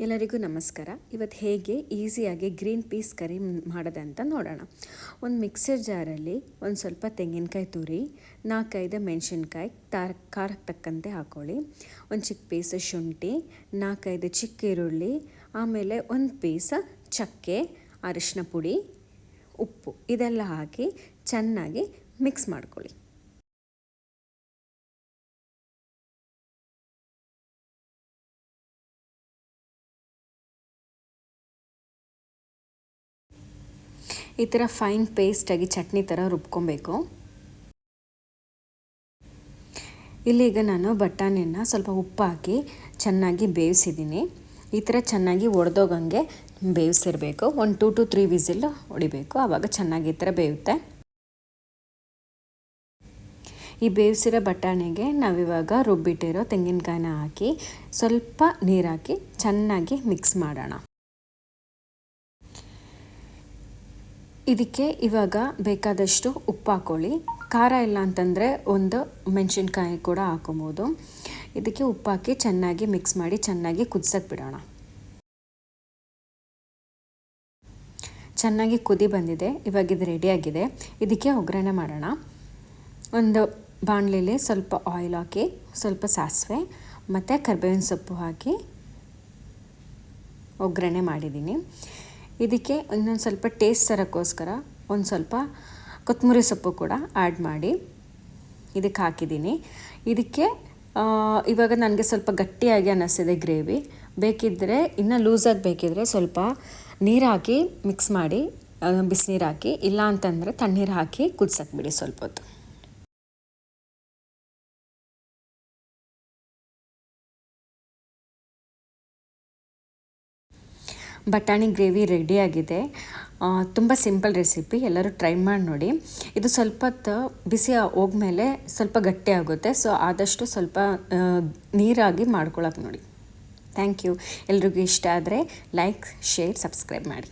ಎಲ್ಲರಿಗೂ ನಮಸ್ಕಾರ. ಇವತ್ತು ಹೇಗೆ ಈಸಿಯಾಗಿ ಗ್ರೀನ್ ಪೀಸ್ ಕರಿ ಮಾಡೋದಂತ ನೋಡೋಣ. ಒಂದು ಮಿಕ್ಸರ್ ಜಾರಲ್ಲಿ ಒಂದು ಸ್ವಲ್ಪ ತೆಂಗಿನಕಾಯಿ ತುರಿ, 4-5 ಮೆಣಸಿನ್ಕಾಯಿ ಖಾರಕ್ಕೆ ತಕ್ಕಂತೆ ಹಾಕ್ಕೊಳ್ಳಿ. ಒಂದು ಚಿಕ್ಕ ಪೀಸ್ ಶುಂಠಿ, 4-5 ಚಿಕ್ಕ ಈರುಳ್ಳಿ, ಆಮೇಲೆ ಒಂದು ಪೀಸ್ ಚಕ್ಕೆ, ಅರಿಶಿನ ಪುಡಿ, ಉಪ್ಪು ಇದೆಲ್ಲ ಹಾಕಿ ಚೆನ್ನಾಗಿ ಮಿಕ್ಸ್ ಮಾಡ್ಕೊಳ್ಳಿ. ಈ ಥರ ಫೈನ್ ಪೇಸ್ಟಾಗಿ ಚಟ್ನಿ ಥರ ರುಬ್ಕೊಬೇಕು. ಇಲ್ಲೀಗ ನಾನು ಬಟಾಣಿನ ಸ್ವಲ್ಪ ಉಪ್ಪು ಹಾಕಿ ಚೆನ್ನಾಗಿ ಬೇಯಿಸಿದ್ದೀನಿ. ಈ ಥರ ಚೆನ್ನಾಗಿ ಒಡೆದೋಗಂಗೆ ಬೇಯಿಸಿರಬೇಕು. ಒಂದು 2 to 3 ವಿಸಿಲ್ ಹೊಡಿಬೇಕು, ಆವಾಗ ಚೆನ್ನಾಗಿ ಈ ಥರ ಬೇಯುತ್ತೆ. ಈ ಬೇಯಿಸಿರೋ ಬಟಾಣಿಗೆ ನಾವಿವಾಗ ರುಬ್ಬಿಟ್ಟಿರೋ ತೆಂಗಿನಕಾಯಿನ ಹಾಕಿ ಸ್ವಲ್ಪ ನೀರು ಹಾಕಿ ಚೆನ್ನಾಗಿ ಮಿಕ್ಸ್ ಮಾಡೋಣ. ಇದಕ್ಕೆ ಇವಾಗ ಬೇಕಾದಷ್ಟು ಉಪ್ಪು ಹಾಕ್ಕೊಳ್ಳಿ. ಖಾರ ಇಲ್ಲ ಅಂತಂದರೆ ಒಂದು ಮೆಣಸಿನ್ಕಾಯಿ ಕೂಡ ಹಾಕೊಬೋದು. ಇದಕ್ಕೆ ಉಪ್ಪು ಹಾಕಿ ಚೆನ್ನಾಗಿ ಮಿಕ್ಸ್ ಮಾಡಿ ಚೆನ್ನಾಗಿ ಕುದಿಸೋಕೆ ಬಿಡೋಣ. ಚೆನ್ನಾಗಿ ಕುದಿ ಬಂದಿದೆ. ಇವಾಗ ಇದು ರೆಡಿಯಾಗಿದೆ. ಇದಕ್ಕೆ ಒಗ್ಗರಣೆ ಮಾಡೋಣ. ಒಂದು ಬಾಣಲೆಯಲ್ಲಿ ಸ್ವಲ್ಪ ಆಯಿಲ್ ಹಾಕಿ ಸ್ವಲ್ಪ ಸಾಸಿವೆ ಮತ್ತು ಕರಿಬೇವಿನ ಸೊಪ್ಪು ಹಾಕಿ ಒಗ್ಗರಣೆ ಮಾಡಿದ್ದೀನಿ. ಇದಕ್ಕೆ ಇನ್ನೊಂದು ಸ್ವಲ್ಪ ಟೇಸ್ಟ್ ತರೋಕ್ಕೋಸ್ಕರ ಒಂದು ಸ್ವಲ್ಪ ಕೊತ್ತಂಬರಿ ಸೊಪ್ಪು ಕೂಡ ಆ್ಯಡ್ ಮಾಡಿ ಇದಕ್ಕೆ ಹಾಕಿದ್ದೀನಿ. ಇದಕ್ಕೆ ಇವಾಗ ನನಗೆ ಸ್ವಲ್ಪ ಗಟ್ಟಿಯಾಗಿ ಅನ್ನಿಸ್ತಿದೆ ಗ್ರೇವಿ. ಬೇಕಿದ್ದರೆ ಇನ್ನೂ ಲೂಸಾಗಿ ಬೇಕಿದ್ದರೆ ಸ್ವಲ್ಪ ನೀರು ಹಾಕಿ ಮಿಕ್ಸ್ ಮಾಡಿ, ಬಿಸಿನೀರು ಹಾಕಿ, ಇಲ್ಲ ಅಂತಂದರೆ ತಣ್ಣೀರು ಹಾಕಿ ಕುದಿಸೋಕೆ ಬಿಡಿ ಸ್ವಲ್ಪ ಹೊತ್ತು. ಬಟಾಣಿ ಗ್ರೇವಿ ರೆಡಿಯಾಗಿದೆ. ತುಂಬ ಸಿಂಪಲ್ ರೆಸಿಪಿ, ಎಲ್ಲರೂ ಟ್ರೈ ಮಾಡಿ ನೋಡಿ. ಇದು ಸ್ವಲ್ಪ ಹೊತ್ತು ಬಿಸಿ ಹೋಗ್ಮೇಲೆ ಸ್ವಲ್ಪ ಗಟ್ಟಿ ಆಗುತ್ತೆ. ಸೊ ಆದಷ್ಟು ಸ್ವಲ್ಪ ನೀರಾಗಿ ಮಾಡ್ಕೊಳಕ್ಕೆ ನೋಡಿ. Thank you. ಎಲ್ರಿಗೂ ಇಷ್ಟ ಆದರೆ ಲೈಕ್, ಶೇರ್, ಸಬ್ಸ್ಕ್ರೈಬ್ ಮಾಡಿ.